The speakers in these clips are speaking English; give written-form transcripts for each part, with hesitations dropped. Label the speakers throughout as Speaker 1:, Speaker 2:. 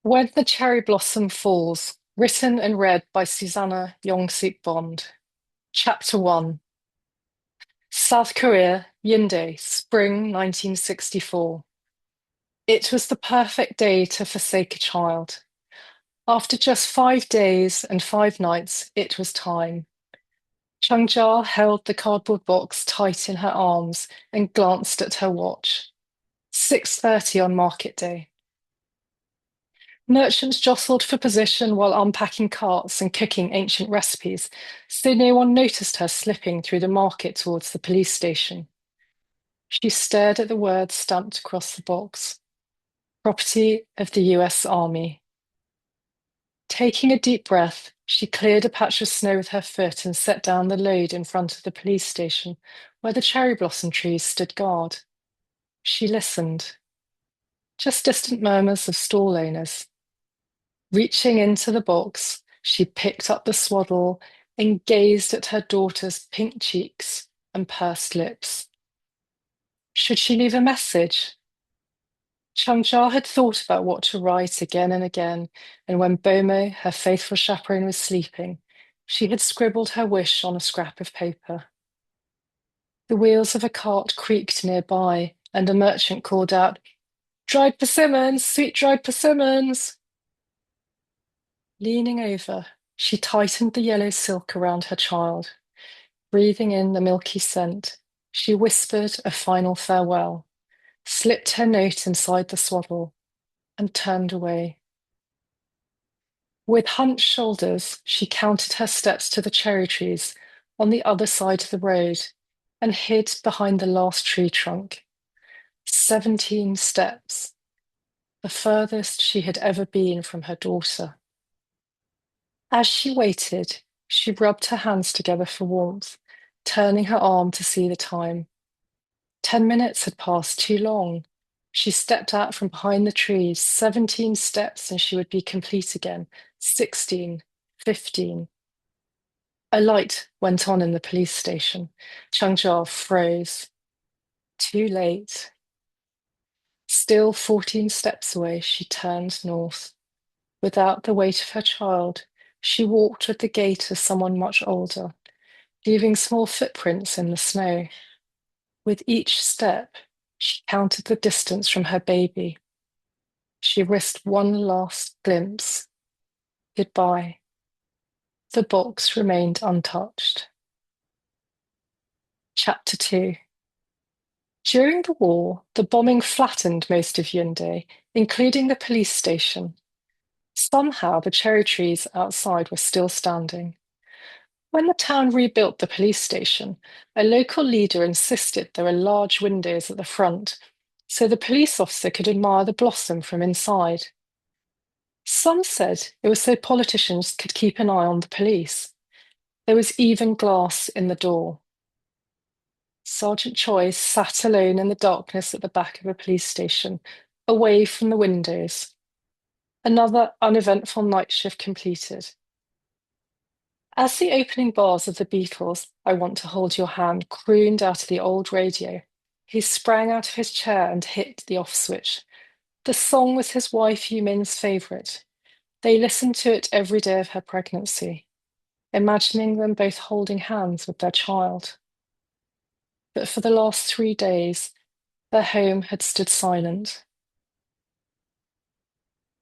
Speaker 1: When the Cherry Blossom Falls, written and read by Susannah Jong-Sook Bond. Chapter 1. South Korea, Yunde, Spring 1964. It was the perfect day to forsake a child. After just 5 days and 5 nights, it was time. Changja held the cardboard box tight in her arms and glanced at her watch. 6:30 on market day. Merchants jostled for position while unpacking carts and cooking ancient recipes, so no one noticed her slipping through the market towards the police station. She stared at the words stamped across the box. Property of the US Army. Taking a deep breath, she cleared a patch of snow with her foot and set down the load in front of the police station, where the cherry blossom trees stood guard. She listened. Just distant murmurs of stall owners. Reaching into the box, she picked up the swaddle and gazed at her daughter's pink cheeks and pursed lips. Should she leave a message? Changja had thought about what to write again and again, and when Bomo, her faithful chaperone, was sleeping, she had scribbled her wish on a scrap of paper. The wheels of a cart creaked nearby, and a merchant called out, "Dried persimmons, sweet dried persimmons!" Leaning over, she tightened the yellow silk around her child. Breathing in the milky scent, she whispered a final farewell, slipped her note inside the swaddle, and turned away. With hunched shoulders, she counted her steps to the cherry trees on the other side of the road and hid behind the last tree trunk. 17 steps, the furthest she had ever been from her daughter. As she waited, she rubbed her hands together for warmth, turning her arm to see the time. 10 minutes had passed too long. She stepped out from behind the trees, 17 steps, and she would be complete again. 16, 15. A light went on in the police station. Changja froze. Too late. Still 14 steps away, she turned north. Without the weight of her child, she walked with the gait of someone much older, leaving small footprints in the snow. With each step, she counted the distance from her baby. She risked one last glimpse. Goodbye. The box remained untouched. Chapter 2. During the war, the bombing flattened most of Yaoundé, including the police station. Somehow, the cherry trees outside were still standing. When the town rebuilt the police station, a local leader insisted there were large windows at the front, so the police officer could admire the blossom from inside. Some said it was so politicians could keep an eye on the police. There was even glass in the door. Sergeant Choi sat alone in the darkness at the back of a police station, away from the windows. Another uneventful night shift completed. As the opening bars of the Beatles' "I Want to Hold Your Hand" crooned out of the old radio, he sprang out of his chair and hit the off switch. The song was his wife Yumin's favourite. They listened to it every day of her pregnancy, imagining them both holding hands with their child. But for the last 3 days, their home had stood silent.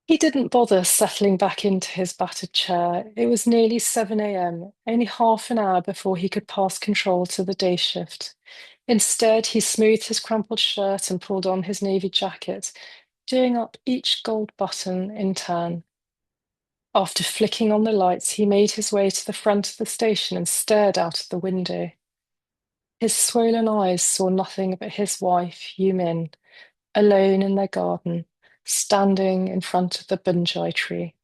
Speaker 1: He didn't bother settling back into his battered chair. It was nearly 7 a.m., only half an hour before he could pass control to the day shift. Instead, he smoothed his crumpled shirt and pulled on his navy jacket, doing up each gold button in turn. After flicking on the lights, he made his way to the front of the station and stared out of the window. His swollen eyes saw nothing but his wife, Yumin, alone in their garden, standing in front of the bunjai tree.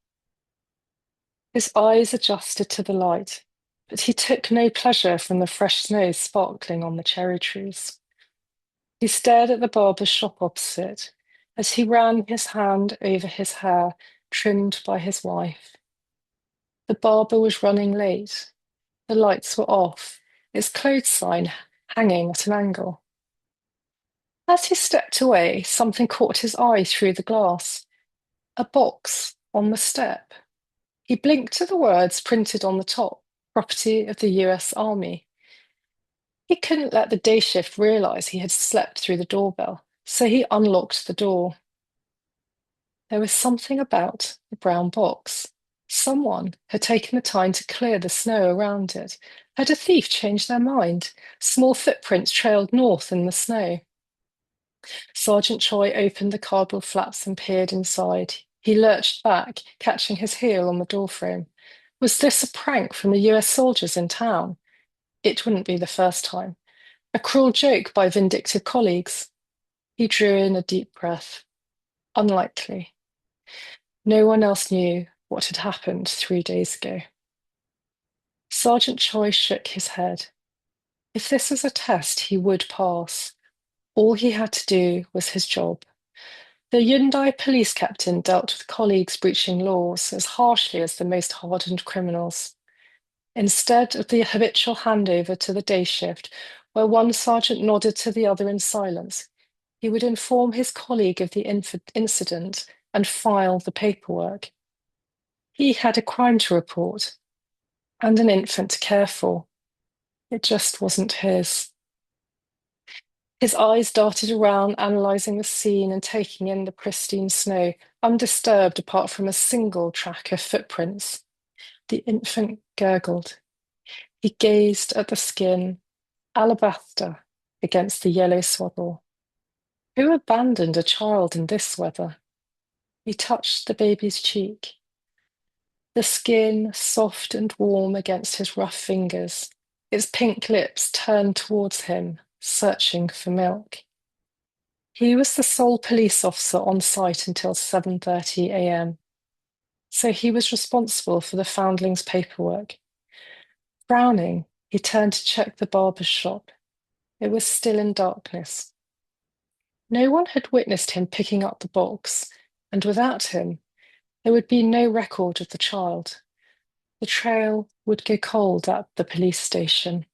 Speaker 1: His eyes adjusted to the light, but he took no pleasure from the fresh snow sparkling on the cherry trees. He stared at the barber's shop opposite as he ran his hand over his hair, trimmed by his wife. The barber was running late. The lights were off, its clothes sign hanging at an angle. As he stepped away, something caught his eye through the glass. A box on the step. He blinked to the words printed on the top, property of the US Army. He couldn't let the day shift realize he had slept through the doorbell, so he unlocked the door. There was something about the brown box. Someone had taken the time to clear the snow around it. Had a thief changed their mind? Small footprints trailed north in the snow. Sergeant Choi opened the cardboard flaps and peered inside. He lurched back, catching his heel on the doorframe. Was this a prank from the US soldiers in town? It wouldn't be the first time. A cruel joke by vindictive colleagues. He drew in a deep breath. Unlikely. No one else knew what had happened 3 days ago. Sergeant Choi shook his head. If this was a test, he would pass. All he had to do was his job. The Hyundai police captain dealt with colleagues breaching laws as harshly as the most hardened criminals. Instead of the habitual handover to the day shift, where one sergeant nodded to the other in silence, he would inform his colleague of the incident and file the paperwork. He had a crime to report and an infant to care for. It just wasn't his. His eyes darted around, analysing the scene and taking in the pristine snow, undisturbed apart from a single track of footprints. The infant gurgled. He gazed at the skin, alabaster against the yellow swaddle. Who abandoned a child in this weather? He touched the baby's cheek. The skin soft and warm against his rough fingers, its pink lips turned towards him, searching for milk. He was the sole police officer on site until 7:30 a.m., so he was responsible for the foundling's paperwork. Frowning, he turned to check the barber's shop. It was still in darkness. No one had witnessed him picking up the box, and without him, there would be no record of the child. The trail would go cold at the police station.